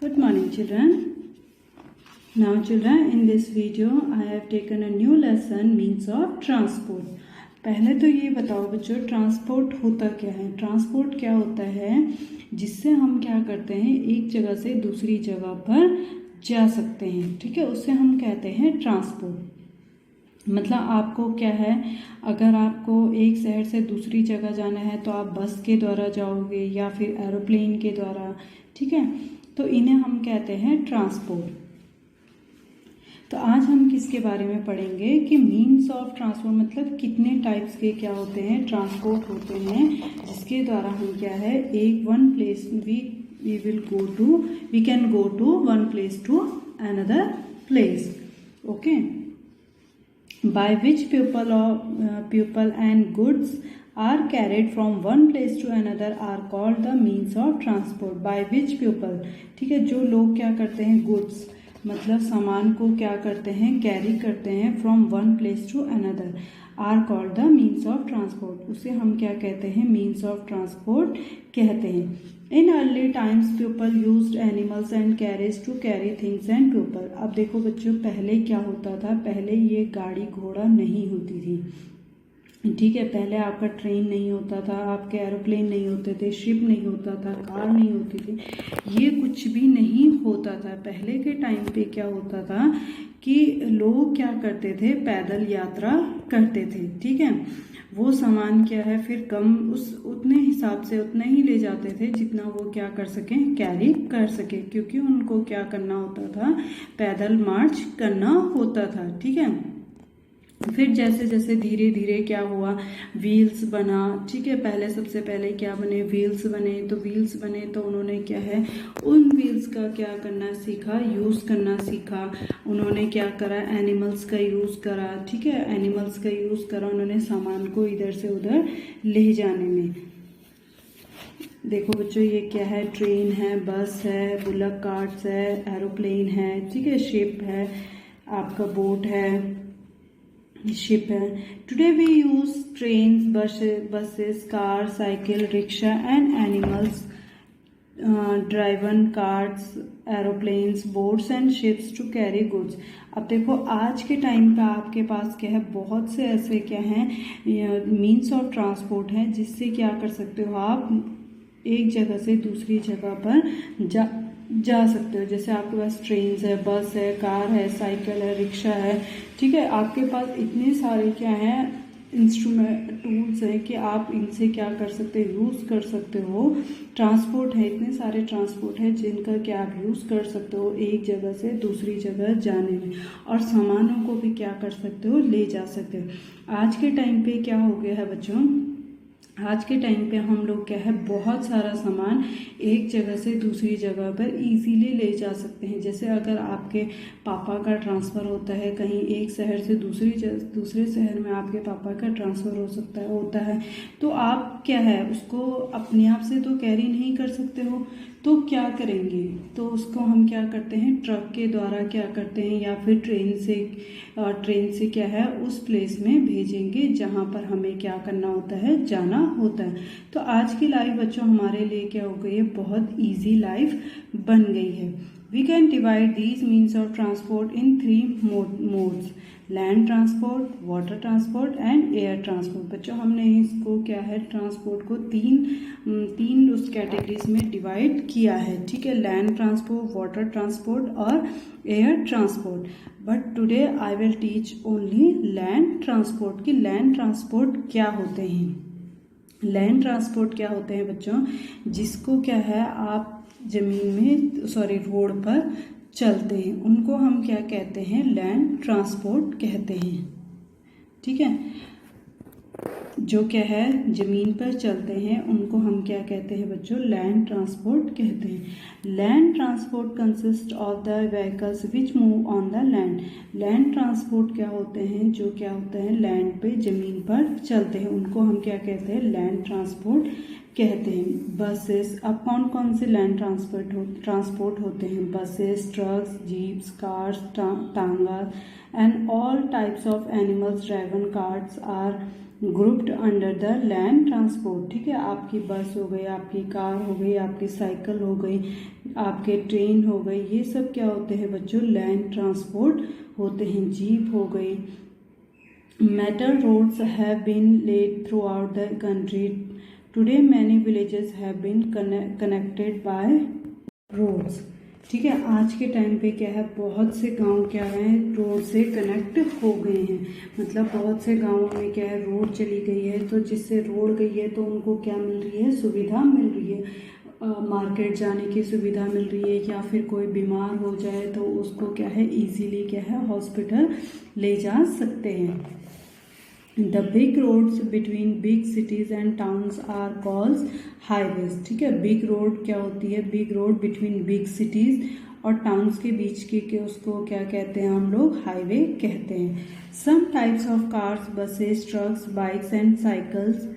Good morning, children. Now, children, in this video, I have taken a new lesson, means of transport. पहले तो ये बताओ बच्चों, transport होता क्या है। ट्रांसपोर्ट क्या होता है, जिससे हम क्या करते हैं, एक जगह से दूसरी जगह पर जा सकते हैं। ठीक है, उससे हम कहते हैं ट्रांसपोर्ट। मतलब आपको क्या है, अगर आपको एक शहर से दूसरी जगह जाना है तो आप बस के द्वारा जाओगे या फिर एरोप्लेन के द्वारा। ठीक है, तो इन्हें हम कहते हैं ट्रांसपोर्ट। तो आज हम किसके बारे में पढ़ेंगे कि मीन्स ऑफ ट्रांसपोर्ट, मतलब कितने टाइप्स के क्या होते हैं, ट्रांसपोर्ट होते हैं, जिसके द्वारा हम क्या है, एक one place we can go to one place to another place. Okay, by which people and goods are carried from one place to another are called the means of transport. By which people, ठीक है, जो लोग क्या करते हैं, goods मतलब सामान को क्या करते हैं, कैरी करते हैं, from one place to another are called the means of transport. उसे हम क्या कहते हैं, मीन्स ऑफ ट्रांसपोर्ट कहते हैं। In early times people used animals and carriage to carry things and people. अब देखो बच्चों, पहले क्या होता था, पहले ये गाड़ी घोड़ा नहीं होती थी। ठीक है, पहले आपका ट्रेन नहीं होता था, आपके एरोप्लेन नहीं होते थे, शिप नहीं होता था, कार नहीं होती थी, ये कुछ भी नहीं होता था। पहले के टाइम पे क्या होता था कि लोग क्या करते थे, पैदल यात्रा करते थे। ठीक है, वो सामान क्या है फिर कम उतने हिसाब से उतना ही ले जाते थे जितना वो क्या कर सकें, कैरी कर सके, क्योंकि उनको क्या करना होता था, पैदल मार्च करना होता था। ठीक है, फिर जैसे जैसे धीरे धीरे क्या हुआ, व्हील्स बना। ठीक है, पहले सबसे पहले क्या बने, व्हील्स बने। तो व्हील्स बने तो उन्होंने क्या है, उन व्हील्स का क्या करना सीखा, यूज़ करना सीखा। उन्होंने क्या करा, एनिमल्स का यूज़ करा। ठीक है, एनिमल्स का यूज़ करा उन्होंने सामान को इधर से उधर ले जाने में। देखो बच्चों, ये क्या है, ट्रेन है, बस है, बुलक कार्ट्स है, एरोप्लेन है, ठीक है, शिप है, आपका बोट है, शिप है। Today we use trains, buses, car, cycle, rickshaw and animals driven carts, aeroplanes, boats and ships to carry goods. अब देखो, आज के टाइम पे आपके पास क्या है, बहुत से ऐसे क्या हैं, मीन्स ऑफ ट्रांसपोर्ट हैं, जिससे क्या कर सकते हो, आप एक जगह से दूसरी जगह पर जा सकते हो। जैसे आपके पास ट्रेन है, बस है, कार है, साइकिल है, रिक्शा है। ठीक है, आपके पास इतने सारे क्या हैं, इंस्ट्रूमेंट, टूल्स हैं कि आप इनसे क्या कर सकते हो, यूज़ कर सकते हो। ट्रांसपोर्ट है, इतने सारे ट्रांसपोर्ट है जिनका क्या आप यूज़ कर सकते हो एक जगह से दूसरी जगह जाने में, और सामानों को भी क्या कर सकते हो, ले जा सकते हो। आज के टाइम पे क्या हो गया है बच्चों, आज के टाइम पे हम लोग क्या है, बहुत सारा सामान एक जगह से दूसरी जगह पर इजीली ले जा सकते हैं। जैसे अगर आपके पापा का ट्रांसफ़र होता है कहीं एक शहर से दूसरे शहर में, आपके पापा का ट्रांसफ़र होता है तो आप क्या है, उसको अपने आप से तो कैरी नहीं कर सकते हो, तो क्या करेंगे, तो उसको हम क्या करते हैं, ट्रक के द्वारा क्या करते हैं, या फिर ट्रेन से क्या है, उस प्लेस में भेजेंगे जहाँ पर हमें क्या करना होता है, जाना होता है। तो आज की लाइफ बच्चों हमारे लिए क्या हो गई है, बहुत इजी लाइफ बन गई है। We can divide these means of transport in 3 modes, land transport, water transport and air transport. बच्चों हमने इसको क्या है, ट्रांसपोर्ट को तीन उस कैटेगरीज में डिवाइड किया है। ठीक है, लैंड ट्रांसपोर्ट, वाटर ट्रांसपोर्ट और air transport. But today I will teach only land transport कि लैंड ट्रांसपोर्ट क्या होते हैं। लैंड ट्रांसपोर्ट क्या होते हैं बच्चों, जिसको क्या है, आप जमीन में रोड पर चलते हैं, उनको हम क्या कहते हैं, लैंड ट्रांसपोर्ट कहते हैं। ठीक है, जो क्या है, जमीन पर चलते हैं, उनको हम क्या कहते हैं बच्चों, लैंड ट्रांसपोर्ट कहते हैं। Land transport consist of the vehicles which move on the land. Land transport क्या होते हैं, जो क्या होते हैं, लैंड पे, जमीन पर चलते हैं, उनको हम क्या कहते हैं, लैंड ट्रांसपोर्ट कहते हैं। बसेस, अब कौन कौन से लैंड ट्रांसपोर्ट होते हैं, buses, trucks, jeeps, cars, tonga and all types of animals driven carts are grouped under the land transport. ठीक है, आपकी बस हो गई, आपकी कार हो गई, आपकी साइकिल हो गई, आपके ट्रेन हो गई, ये सब क्या होते हैं बच्चों, लैंड ट्रांसपोर्ट होते हैं। जीप हो गई। Metal roads have been laid throughout the country. Today many villages have been connected by roads. ठीक है, आज के टाइम पे क्या है, बहुत से गांव क्या है रोड से कनेक्ट हो गए हैं। मतलब बहुत से गांवों में क्या है, रोड चली गई है, तो जिससे रोड गई है तो उनको क्या मिल रही है, सुविधा मिल रही है, मार्केट जाने की सुविधा मिल रही है, या फिर कोई बीमार हो जाए तो उसको क्या है, इजीली क्या है, हॉस्पिटल ले जा सकते हैं। The big roads between big cities and towns are called highways. ठीक है, बिग रोड क्या होती है, big road between big cities और टाउन्स के बीच के उसको क्या कहते हैं हम लोग, हाईवे कहते हैं। Some types of cars, buses, trucks, bikes and cycles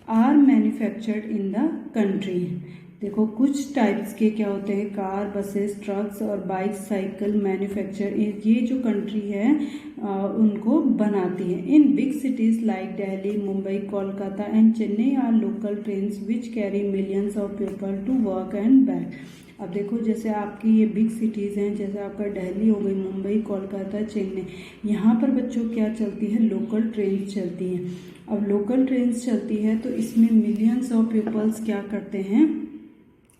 are manufactured in the country. देखो कुछ टाइप्स के क्या होते हैं, कार, बसेस, ट्रक्स और बाइक, साइकिल मैन्युफैक्चर, ये जो कंट्री है उनको बनाती है। In big cities like Delhi, Mumbai, Kolkata and Chennai are local trains which carry millions of people to work and back. अब देखो जैसे आपकी ये बिग सिटीज़ हैं, जैसे आपका दिल्ली हो गई, मुंबई, कोलकाता, चेन्नई, यहाँ पर बच्चों क्या चलती है, लोकल ट्रेन्स चलती हैं। अब लोकल ट्रेन्स चलती है तो इसमें मिलियंस ऑफ पीपल्स क्या करते हैं,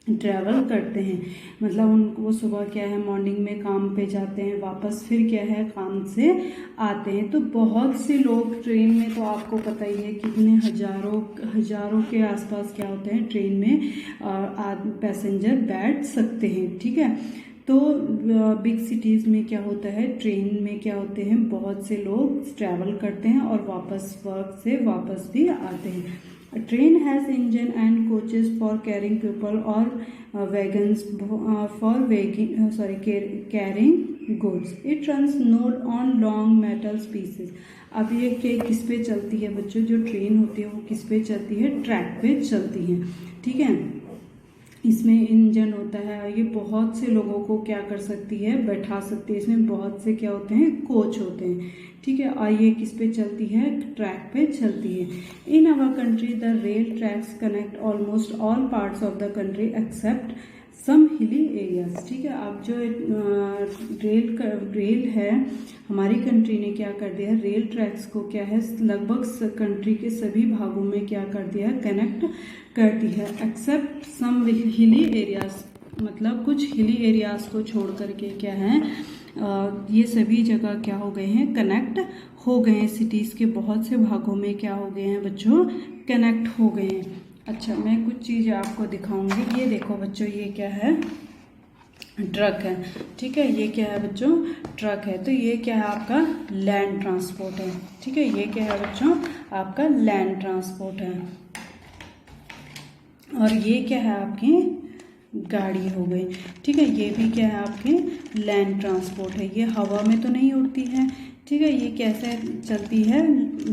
ट्रैवल करते हैं। मतलब उनको सुबह क्या है, मॉर्निंग में काम पे जाते हैं, वापस फिर क्या है, काम से आते हैं। तो बहुत से लोग ट्रेन में, तो आपको पता ही है कितने हजारों के आसपास क्या होते हैं, ट्रेन में पैसेंजर बैठ सकते हैं। ठीक है, तो बिग सिटीज़ में क्या होता है, ट्रेन में क्या होते हैं, बहुत से लोग ट्रैवल करते हैं और वापस वर्क से वापस भी आते हैं। A train has engine and coaches for carrying people or wagons for carrying goods. It runs not on long metal pieces. अब ये किस पे चलती है बच्चों, जो ट्रेन होती है वो किस पे चलती है, ट्रैक पे चलती है। ठीक है, इसमें इंजन होता है, ये बहुत से लोगों को क्या कर सकती है, बैठा सकती है। इसमें बहुत से क्या होते हैं, कोच होते हैं। ठीक है, और ये किस पे चलती है, ट्रैक पे चलती है। In our country the rail tracks connect almost all parts of the country except some hilly areas. ठीक है, अब जो रेल है हमारी कंट्री ने क्या कर दिया, रेल ट्रैक्स को क्या है, लगभग कंट्री के सभी भागों में क्या कर दिया, कनेक्ट करती है, एक्सेप्ट सम हिली एरियाज। मतलब कुछ हिली एरियाज को छोड़ करके क्या है, ये सभी जगह क्या हो गए हैं, कनेक्ट हो गए हैं। सिटीज़ के बहुत से भागों में क्या हो गए हैं बच्चों, कनेक्ट हो गए हैं। अच्छा, मैं कुछ चीज़ आपको दिखाऊंगी। ये देखो बच्चों, ये क्या है, ट्रक है। ठीक है, ये क्या है बच्चों, ट्रक है। तो ये क्या है, आपका लैंड ट्रांसपोर्ट है। ठीक है, ये क्या है बच्चों, आपका लैंड ट्रांसपोर्ट है। और ये क्या है, आपकी गाड़ी हो गई। ठीक है, ये भी क्या है, आपके लैंड ट्रांसपोर्ट है। ये हवा में तो नहीं उड़ती है। ठीक है, ये कैसे चलती है,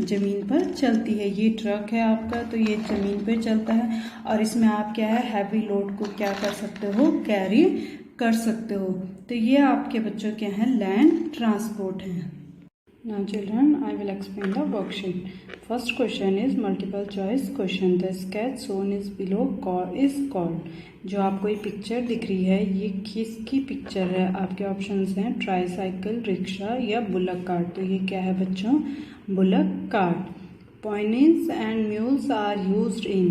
ज़मीन पर चलती है। ये ट्रक है आपका, तो ये ज़मीन पर चलता है और इसमें आप क्या है, हैवी लोड को क्या कर सकते हो, कैरी कर सकते हो। तो ये आपके बच्चों क्या है, लैंड ट्रांसपोर्ट है। Now children, I will explain the worksheet. First question is multiple choice question. The sketch shown is below is called. जो आपको ये पिक्चर दिख रही है, ये किसकी पिक्चर है? आपके ऑप्शंस हैं ट्राईसाइकिल, रिक्शा या बुलक कार्ट। तो ये क्या है बच्चों, bullock cart. Ponies and mules are used in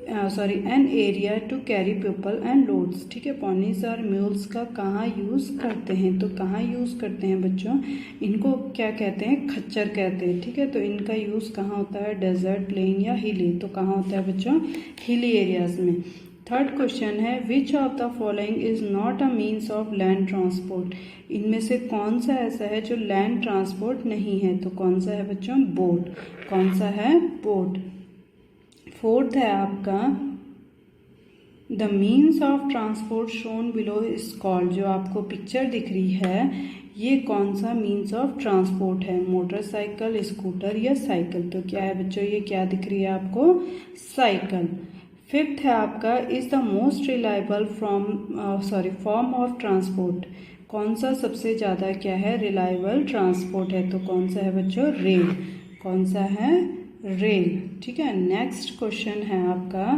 an area to carry people and loads। ठीक है, पॉनीज और म्यूल्स का कहाँ यूज़ करते हैं, तो कहाँ यूज़ करते हैं बच्चों, इनको क्या कहते हैं, खच्चर कहते हैं। ठीक है, तो इनका यूज़ कहाँ होता है, डेजर्ट, प्लेन या हिली। तो कहाँ होता है बच्चों, हिली एरियाज़ में। थर्ड क्वेश्चन है, which of the following is not a means of land transport. इनमें से कौन सा ऐसा है जो लैंड ट्रांसपोर्ट नहीं है, तो कौन सा है बच्चों, बोट। कौन सा है, बोट। फोर्थ है आपका, the means of transport shown below is called. जो आपको पिक्चर दिख रही है, ये कौन सा मीन्स ऑफ ट्रांसपोर्ट है, मोटरसाइकिल, स्कूटर या साइकिल। तो क्या है बच्चों, ये क्या दिख रही है आपको, साइकिल। फिफ्थ है आपका, is the most reliable form of transport. कौन सा सबसे ज़्यादा क्या है, रिलायबल ट्रांसपोर्ट है, तो कौन सा है बच्चों, रेल। कौन सा है? रेल। ठीक है, नेक्स्ट क्वेश्चन है आपका,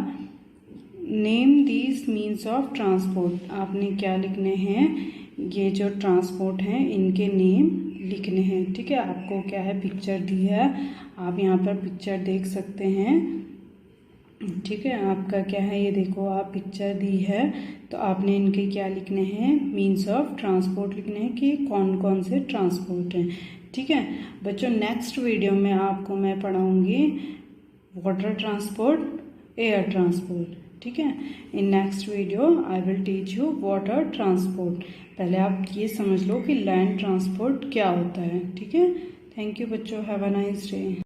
name these means of transport. आपने क्या लिखने हैं? ये जो ट्रांसपोर्ट हैं इनके नेम लिखने हैं। ठीक है, आपको क्या है, पिक्चर दी है, आप यहाँ पर पिक्चर देख सकते हैं। ठीक है, आपका क्या है, ये देखो आप पिक्चर दी है, तो आपने इनके क्या लिखने हैं? मीन्स ऑफ ट्रांसपोर्ट लिखने हैं कि कौन कौन से ट्रांसपोर्ट हैं। ठीक है बच्चों, नेक्स्ट वीडियो में आपको मैं पढ़ाऊँगी वाटर ट्रांसपोर्ट, एयर ट्रांसपोर्ट। ठीक है, in next video I will teach you water transport. पहले आप ये समझ लो कि लैंड ट्रांसपोर्ट क्या होता है। ठीक है, थैंक यू बच्चों, हैव अ नाइस डे।